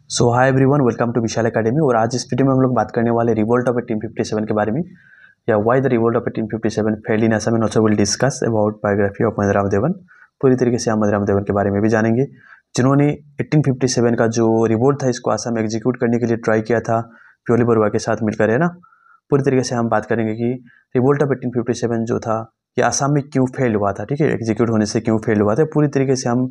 So hi everyone, welcome to Vishal academy. और आज इस वीडियो में हम लोग बात करने वाले रिवोल्ट ऑफ 1857 के बारे में, या why the revolt of 1857 failed in Assam, and also will discuss about biography of Madanram Dewan. पूरी तरीके से हम मदनराम देवन के बारे में भी जानेंगे, जिन्होंने 1857 का जो रिवोल्ट था इसको असम में एग्जीक्यूट करने के लिए ट्राई किया था प्योली बरुआ के साथ मिलकर, है ना। पूरी तरीके से हम बात करेंगे कि रिवोल्ट ऑफ 1857 जो था ये असम में क्यों फेल हुआ था, ठीक है, एग्जीक्यूट होने से क्यों फेल हुआ था। पूरी तरीके से हम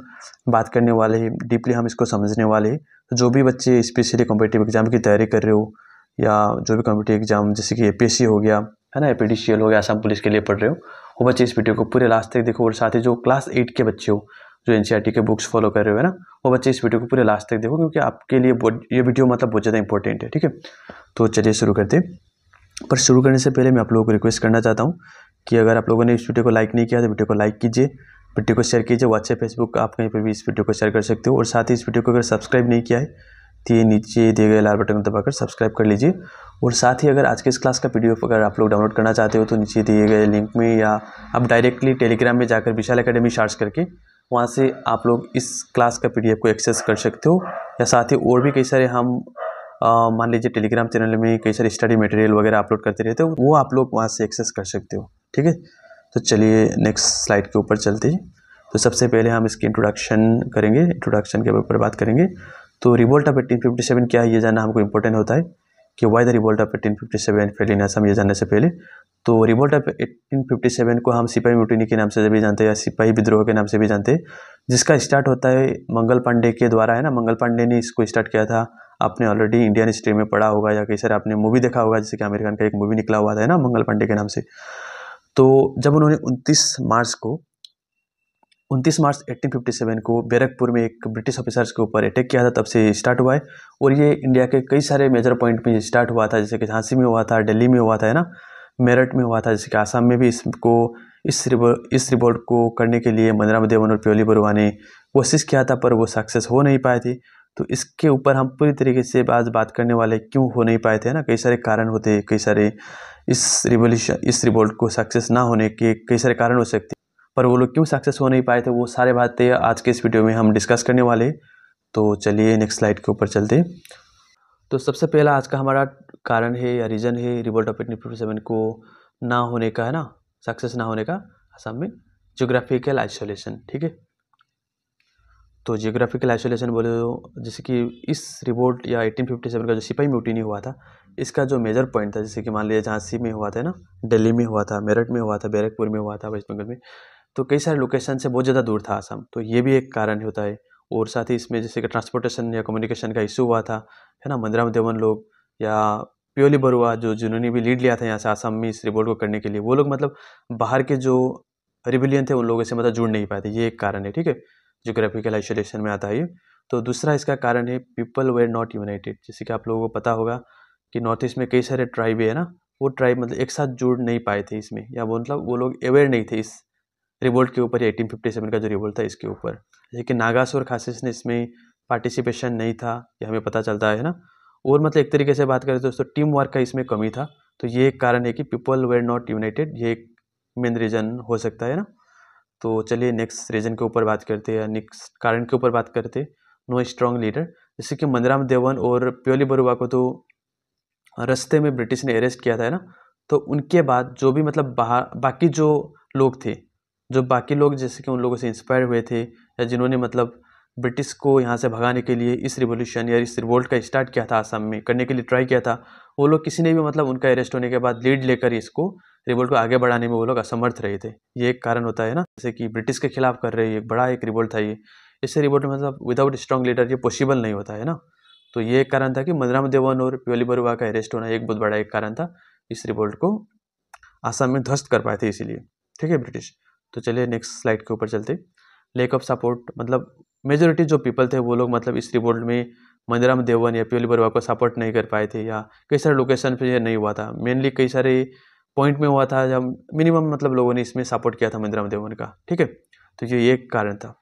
बात करने वाले हैं, डीपली हम इसको समझने वाले हैं। तो जो भी बच्चे स्पेशली कॉम्पिटिटिव एग्जाम की तैयारी कर रहे हो, या जो भी कॉम्पिटिटिव एग्जाम जैसे कि एपीएससी हो गया, है ना, एपीडीसीएल हो गया, असम पुलिस के लिए पढ़ रहे हो, वो बच्चे इस वीडियो को पूरे लास्ट तक देखो। और साथ ही जो क्लास 8 के बच्चे हो, जो एनसीईआरटी के बुक्स फॉलो कर रहे हो, है ना, वो बच्चे इस वीडियो को पूरे लास्ट तक देखो, क्योंकि आपके लिए ये वीडियो मतलब बहुत ज़्यादा इंपॉर्टेंट है, ठीक है। तो चलिए शुरू करते हैं। पर शुरू करने से पहले मैं आप लोगों को रिक्वेस्ट करना चाहता हूँ कि अगर आप लोगों ने इस वीडियो को लाइक नहीं किया तो वीडियो को लाइक कीजिए, वीडियो को शेयर कीजिए, व्हाट्सएप फेसबुक आप कहीं पर भी इस वीडियो को शेयर कर सकते हो। और साथ ही इस वीडियो को अगर सब्सक्राइब नहीं किया है तो ये नीचे दिए गए लाल बटन को दबाकर सब्सक्राइब कर लीजिए। और साथ ही अगर आज के इस क्लास का पीडीएफ अगर आप लोग डाउनलोड करना चाहते हो तो नीचे दिए गए लिंक में, या आप डायरेक्टली टेलीग्राम में जाकर विशाल एकेडमी सर्च करके वहाँ से आप लोग इस क्लास का पीडीएफ को एक्सेस कर सकते हो। या साथ ही और भी कई सारे हम मान लीजिए टेलीग्राम चैनल में कई सारे स्टडी मटेरियल वगैरह अपलोड करते रहते हो, वो आप लोग वहाँ से एक्सेस कर सकते हो, ठीक है। तो चलिए नेक्स्ट स्लाइड के ऊपर चलते हैं। तो सबसे पहले हम इसकी इंट्रोडक्शन करेंगे, इंट्रोडक्शन के ऊपर बात करेंगे। तो रिवोल्ट ऑफ 1857 क्या है ये जानना हमको इंपॉर्टेंट होता है, कि why the revolt of 1857 fail in Assam, ये जानने से पहले। तो रिवोल्ट ऑफ 1857 को हम सिपाही म्यूटिनी के नाम से भी जानते हैं, या सिपाही विद्रोह के नाम से भी जानते हैं, जिसका स्टार्ट होता है मंगल पांडे के द्वारा, है ना। मंगल पांडे ने इसको स्टार्ट किया था। आपने ऑलरेडी इंडियन हिस्ट्री में पढ़ा होगा, या कई सारे आपने मूवी देखा होगा, जैसे कि अमेरिकन का एक मूवी निकला हुआ था, है ना, मंगल पांडे के नाम से। तो जब उन्होंने 29 मार्च 1857 को बैरकपुर में एक ब्रिटिश ऑफिसर्स के ऊपर अटैक किया था, तब से स्टार्ट हुआ है। और ये इंडिया के कई सारे मेजर पॉइंट में स्टार्ट हुआ था, जैसे कि झांसी में हुआ था, दिल्ली में हुआ था, है ना, मेरठ में हुआ था, जैसे कि आसाम में भी इसको इस रिवोल्ट को करने के लिए मदनराम देवन और प्योली बरुआ ने कोशिश किया था, पर वो सक्सेस हो नहीं पाए थे। तो इसके ऊपर हम पूरी तरीके से आज बात करने वाले, क्यों हो नहीं पाए थे, है ना। कई सारे कारण होते हैं, कई सारे इस रिवोल्ट को सक्सेस ना होने के कई सारे कारण हो सकते हैं, पर वो लोग क्यों सक्सेस हो नहीं पाए थे, वो सारे बातें आज के इस वीडियो में हम डिस्कस करने वाले। तो चलिए नेक्स्ट स्लाइड के ऊपर चलते हैं। तो सबसे पहला आज का हमारा कारण है या रीज़न है रिवोल्ट ऑफ 1857 को ना होने का, है ना, सक्सेस ना होने का असम में, जियोग्राफिकल आइसोलेशन, ठीक है। तो जियोग्राफिकल आइसोलेशन बोले तो जैसे कि इस रिवोल्ट या 1857 का जो सिपाही म्यूटिनी हुआ था, इसका जो मेजर पॉइंट था, जैसे कि मान लीजिए झांसी में हुआ था, ना, दिल्ली में हुआ था, मेरठ में हुआ था, बैरकपुर में हुआ था, वेस्ट बंगाल में, तो कई सारे लोकेशन से बहुत ज़्यादा दूर था असम, तो ये भी एक कारण होता है। और साथ ही इसमें जैसे कि ट्रांसपोर्टेशन या कम्युनिकेशन का इशू हुआ था, है ना। मदनराम देवन लोग या प्योली बरुआ जिन्होंने भी लीड लिया था यहाँ से असम में इस रिवोल्ट को करने के लिए, वो लोग मतलब बाहर के जो रिबिलियन थे उन लोगों से मतलब जुड़ नहीं पाए थे, ये एक कारण है, ठीक है। जियोग्राफिकल आइसोलेशन में आता है ये। तो दूसरा इसका कारण है पीपल वेर नॉट यूनाइटेड। जैसे कि आप लोगों को पता होगा कि नॉर्थ ईस्ट में कई सारे ट्राइब है ना, वो ट्राइब मतलब एक साथ जुड़ नहीं पाए थे इसमें, या वो मतलब वो लोग अवेयर नहीं थे इस रिवोल्ट के ऊपर, या 1857 का जो रिवोल्ट था इसके ऊपर। जैसे कि नागास और खासिस ने इसमें पार्टिसिपेशन नहीं था, ये हमें पता चलता है ना। और मतलब एक तरीके से बात करें तो दोस्तों टीम वर्क का इसमें कमी था। तो ये एक कारण है कि पीपल वेर नॉट यूनाइटेड, ये एक मेन रीज़न हो सकता है ना। तो चलिए नेक्स्ट रीजन के ऊपर बात करते हैं, या नेक्स्ट कारण के ऊपर बात करते हैं। No strong leader. जैसे कि मदनराम देवन और प्योली बरुआ को तो रास्ते में ब्रिटिश ने अरेस्ट किया था, है ना। तो उनके बाद जो भी मतलब बाकी जो लोग थे, जो बाकी लोग जैसे कि उन लोगों से इंस्पायर हुए थे, या जिन्होंने मतलब ब्रिटिश को यहाँ से भगाने के लिए इस रिवोल्यूशन या इस रिवोल्ट का स्टार्ट किया था, असम में करने के लिए ट्राई किया था, वो लोग किसी ने भी मतलब उनका अरेस्ट होने के बाद लीड लेकर इसको रिवोल्ट को आगे बढ़ाने में वो लोग असमर्थ रहे थे। ये एक कारण होता है ना, जैसे कि ब्रिटिश के खिलाफ कर रहे हैं, एक बड़ा एक रिवोल्ट था ये। इससे रिवोल्ट मतलब विदाउट स्ट्रॉन्ग लीडर ये पॉसिबल नहीं होता है ना। तो ये एक कारण था कि मदनराम देवन और प्योली बरुआ का अरेस्ट होना एक बहुत बड़ा एक कारण था इस रिवोल्ट को असम में ध्वस्त कर पाए थे, इसीलिए, ठीक है, ब्रिटिश। तो चलिए नेक्स्ट स्लाइड के ऊपर चलते। लैक ऑफ सपोर्ट, मतलब मेजोरिटी जो पीपल थे वो लोग मतलब इस रिवोल्ट में मदनराम देवन या प्योली बरुआ को सपोर्ट नहीं कर पाए थे, या कई सारे लोकेशन पे ये नहीं हुआ था, मेनली कई सारे पॉइंट में हुआ था जब मिनिमम मतलब लोगों ने इसमें सपोर्ट किया था मदनराम देवन का, ठीक है। तो ये एक कारण था।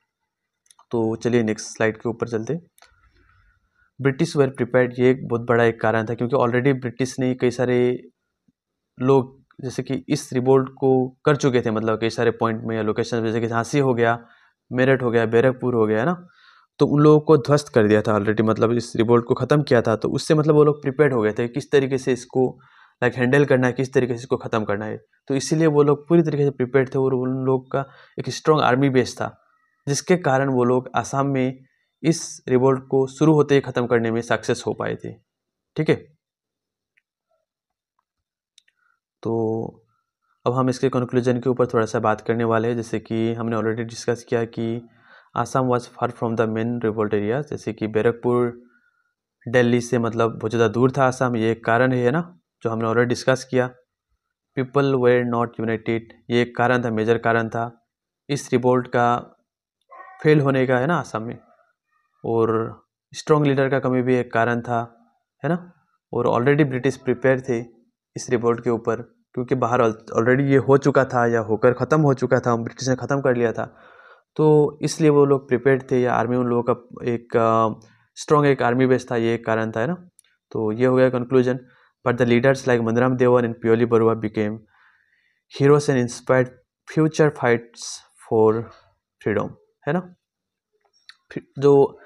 तो चलिए नेक्स्ट स्लाइड के ऊपर चलते। ब्रिटिश वेर प्रिपेयर्ड, ये एक बहुत बड़ा एक कारण था, क्योंकि ऑलरेडी ब्रिटिश ने कई सारे लोग जैसे कि इस रिवोल्ट को कर चुके थे, मतलब कई सारे पॉइंट में या लोकेशन, जैसे कि झांसी हो गया, मेरठ हो गया, बैरकपुर हो गया, है ना। तो उन लोगों को ध्वस्त कर दिया था ऑलरेडी, मतलब इस रिवोल्ट को ख़त्म किया था। तो उससे मतलब वो लोग प्रिपेयर्ड हो गए थे किस तरीके से इसको लाइक हैंडल करना है, किस तरीके से इसको ख़त्म करना है। तो इसीलिए वो लोग पूरी तरीके से प्रिपेयर्ड थे और उन लोग का एक स्ट्रॉन्ग आर्मी बेस था, जिसके कारण वो लोग आसाम में इस रिवोल्ट को शुरू होते ही ख़त्म करने में सक्सेस हो पाए थे। ठीक है, तो अब हम इसके कंक्लूजन के ऊपर थोड़ा सा बात करने वाले हैं। जैसे कि हमने ऑलरेडी डिस्कस किया कि Assam was far from the main revolt area, जैसे कि बैरकपुर दिल्ली से मतलब बहुत ज़्यादा दूर था आसाम, ये एक कारण है ना, जो हमने ऑलरेडी डिस्कस किया। पीपल वेर नॉट यूनाइटेड, ये एक कारण था, मेजर कारण था इस रिवोल्ट का फेल होने का, है ना, आसाम में। और स्ट्रॉन्ग लीडर का कमी भी एक कारण था, है ना। और ऑलरेडी ब्रिटिश प्रिपेयर थे इस रिवोल्ट के ऊपर, क्योंकि बाहर ऑलरेडी ये हो चुका था या होकर ख़त्म हो चुका था, ब्रिटिश ने ख़त्म कर लिया था। तो इसलिए वो लोग प्रिपेयर्ड थे, या आर्मी उन लोगों का एक स्ट्रॉन्ग एक आर्मी बेस था, ये एक कारण था, है ना। तो ये हो गया conclusion. But the leaders like Mandaram Dewan and Piyoli Barua became heroes and inspired future fights for freedom, है ना। जो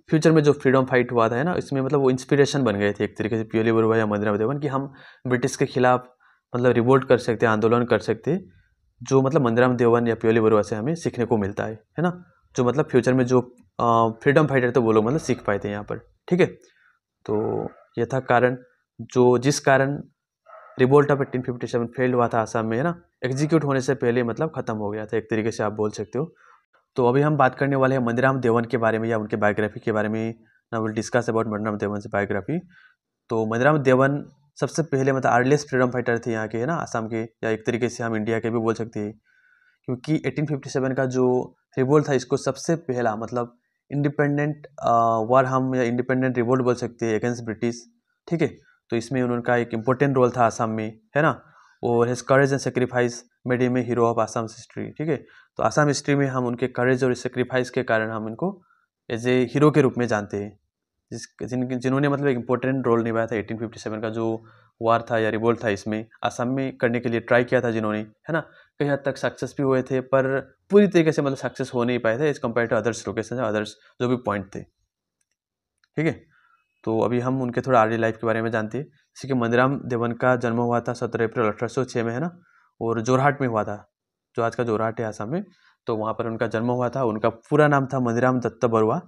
फ्यूचर में जो फ्रीडम फाइट हुआ था, है ना, इसमें मतलब वो इंस्पिरेशन बन गए थे एक तरीके से पियोली बरुआ या मंदराम देवन, कि हम ब्रिटिश के खिलाफ मतलब रिवोल्ट कर सकते, आंदोलन कर सकते, जो मतलब मंदराम देवन या पियोली बरुआ से हमें सीखने को मिलता है ना। जो मतलब फ्यूचर में जो फ्रीडम फाइटर थे वो लोग मतलब सीख पाए थे यहाँ पर। ठीक है, तो यह था कारण, जो जिस कारण रिवोल्ट ऑफ 1857 फेल्ड हुआ था आसाम में, है ना, एग्जीक्यूट होने से पहले मतलब ख़त्म हो गया था, एक तरीके से आप बोल सकते हो। तो अभी हम बात करने वाले हैं मंदराम देवन के बारे में, या उनके बायोग्राफी के बारे में। ना विल डिस्कस अबाउट मंदराम देवन से बायोग्राफी। तो मंदराम देवन सबसे पहले मतलब अर्लीस्ट फ्रीडम फाइटर थे यहाँ के, है ना, आसाम के, या एक तरीके से हम इंडिया के भी बोल सकते हैं, क्योंकि 1857 का जो रिवोल्ट था, इसको सबसे पहला मतलब इंडिपेंडेंट वार हम या इंडिपेंडेंट रिवोल्ट बोल सकते हैं अगेंस्ट ब्रिटिश। ठीक है, तो इसमें उनका एक इम्पोर्टेंट रोल था आसाम में, है ना। और his courage and sacrifice made him a hero of Assam history. ठीक है, तो आसाम हिस्ट्री में हम उनके करेज और सेक्रीफाइस के कारण हम इनको एज ए हीरो के रूप में जानते हैं, जिन्होंने मतलब एक इम्पोर्टेंट रोल निभाया था 1857 का जो वार था या रिवोल्ट था, इसमें आसाम में करने के लिए ट्राई किया था जिन्होंने, है ना। कई हद तक सक्सेस भी हुए थे, पर पूरी तरीके से मतलब सक्सेस हो नहीं पाए थे as compare to others location, others जो भी पॉइंट थे। ठीक है, तो अभी हम उनके थोड़ा अर्ली लाइफ के बारे में जानते हैं। जैसे कि मंदराम देवन का जन्म हुआ था 17 अप्रैल 1806 में, है ना, और जोरहाट में हुआ था, जो आज का जोरहाट है आसाम में। तो वहाँ पर उनका जन्म हुआ था। उनका पूरा नाम था मंदराम दत्ता बरुआ।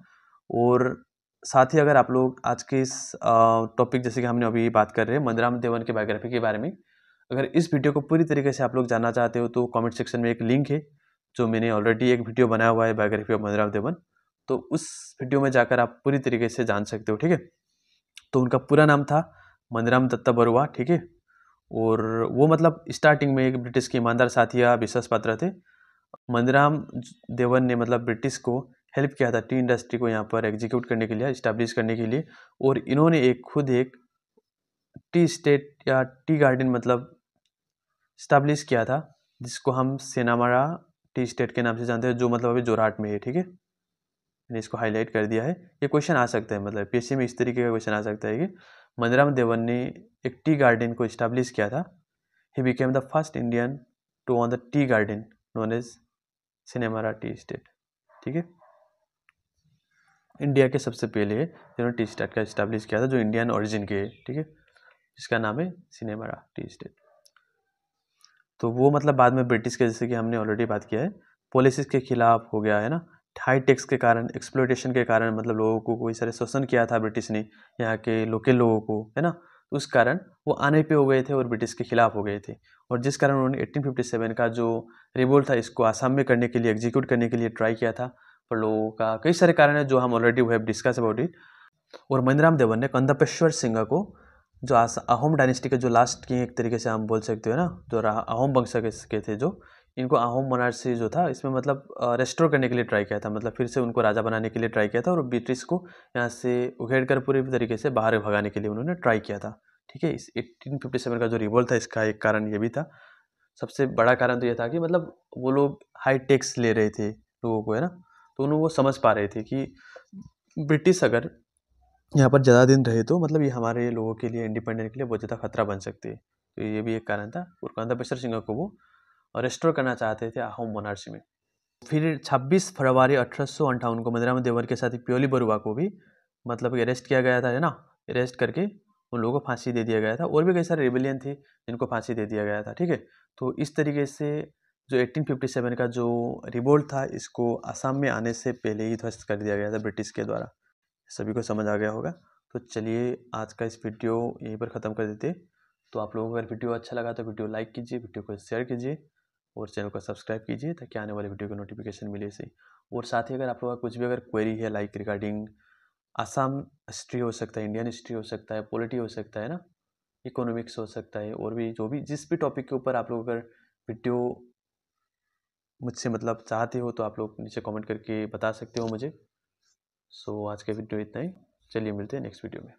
और साथ ही अगर आप लोग आज के इस टॉपिक, जैसे कि हमने अभी बात कर रहे हैं मंदराम देवन की बायोग्राफी के बारे में, अगर इस वीडियो को पूरी तरीके से आप लोग जानना चाहते हो तो कमेंट सेक्शन में एक लिंक है, जो मैंने ऑलरेडी एक वीडियो बनाया हुआ है बायोग्राफी ऑफ मंदराम देवन। तो उस वीडियो में जाकर आप पूरी तरीके से जान सकते हो। ठीक है, तो उनका पूरा नाम था मंदराम दत्ता बरुआ। ठीक है, और वो मतलब स्टार्टिंग में एक ब्रिटिश के ईमानदार साथी या विश्वास पात्र थे। मंदराम देवन ने मतलब ब्रिटिश को हेल्प किया था टी इंडस्ट्री को यहाँ पर एग्जीक्यूट करने के लिए, इस्टेब्लिश करने के लिए। और इन्होंने खुद एक टी स्टेट या टी गार्डन मतलब इस्टेब्लिश किया था, जिसको हम सेनामारा टी स्टेट के नाम से जानते हैं, जो मतलब अभी जोरहाट में है। ठीक है, मैंने इसको हाईलाइट कर दिया है। ये क्वेश्चन आ सकता है, मतलब पीएससी में इस तरीके का क्वेश्चन आ सकता है कि मंदराम देवन ने एक टी गार्डन को इस्टेब्लिश किया था। He became the first Indian to own the tea garden known as Cinnamara tea estate. ठीक है, इंडिया के सबसे पहले जिन्होंने टी स्टेट का इस्टेब्लिश किया था, जो इंडियन ओरिजिन के है। ठीक है, जिसका नाम है सिनेमारा टी स्टेट। तो वो मतलब बाद में ब्रिटिश के, जैसे कि हमने ऑलरेडी बात किया है, पॉलिसीज के खिलाफ हो गया, है ना। हाई टैक्स के कारण, एक्सप्लॉयटेशन के कारण मतलब लोगों को कोई सारे शोषण किया था ब्रिटिश ने यहाँ के लोकल लोगों को, है ना। उस कारण वो आने पे हो गए थे और ब्रिटिश के खिलाफ हो गए थे। और जिस कारण उन्होंने 1857 का जो रिवोल्ट था, इसको आसाम में करने के लिए, एग्जीक्यूट करने के लिए ट्राई किया था, पर लोगों का कई सारे कारण है जो हम already we have discuss about it. और मंदराम देवन ने कंदपेश्वर सिंह को, जो अहोम डायनेस्टी के जो लास्ट किंग एक तरीके से हम बोल सकते हो ना, जो अहोम वंश के थे, जो इनको अहोम मोनार्ची जो था, इसमें मतलब रेस्टोर करने के लिए ट्राई किया था, मतलब फिर से उनको राजा बनाने के लिए ट्राई किया था, और ब्रिटिश को यहाँ से उखेड़ कर पूरे तरीके से बाहर भगाने के लिए उन्होंने ट्राई किया था। ठीक है, इस 1857 का जो रिवोल्ट था, इसका एक कारण ये भी था। सबसे बड़ा कारण तो ये था कि मतलब वो लोग हाई टैक्स ले रहे थे लोगों को, है ना। तो उन्होंने वो समझ पा रहे थे कि ब्रिटिश अगर यहाँ पर ज़्यादा दिन रहे तो मतलब ये हमारे लोगों के लिए, इंडिपेंडेंट के लिए बहुत ज़्यादा खतरा बन सकती है। तो ये भी एक कारण था। और कंदपेश्वर सिंह को वो रेस्टोर करना चाहते थे अहोम मोनार्ची में। फिर 26 फरवरी 1858 को मदराम देवर के साथ प्योली बरुआ को भी मतलब अरेस्ट किया गया था, है ना। अरेस्ट करके उन लोगों को फांसी दे दिया गया था। और भी कई सारे रिबेलियन थे जिनको फांसी दे दिया गया था, ठीक है। तो इस तरीके से जो 1857 का जो रिवोल्ट था, इसको असम में आने से पहले ही ध्वस्त कर दिया गया था ब्रिटिश के द्वारा। सभी को समझ आ गया होगा। तो चलिए आज का इस वीडियो यहीं पर ख़त्म कर देते। तो आप लोगों को अगर वीडियो अच्छा लगा तो वीडियो लाइक कीजिए, वीडियो को शेयर कीजिए और चैनल को सब्सक्राइब कीजिए ताकि आने वाले वीडियो की नोटिफिकेशन मिले इसे। और साथ ही अगर आप लोगों का कुछ भी अगर क्वेरी है लाइक रिगार्डिंग आसाम हिस्ट्री हो सकता है, इंडियन हिस्ट्री हो सकता है, पॉलिटी हो सकता है ना, इकोनॉमिक्स हो सकता है, और भी जो भी जिस भी टॉपिक के ऊपर आप लोग अगर वीडियो मुझसे मतलब चाहते हो तो आप लोग नीचे कमेंट करके बता सकते हो मुझे। सो आज का वीडियो इतना ही। चलिए मिलते हैं नेक्स्ट वीडियो में।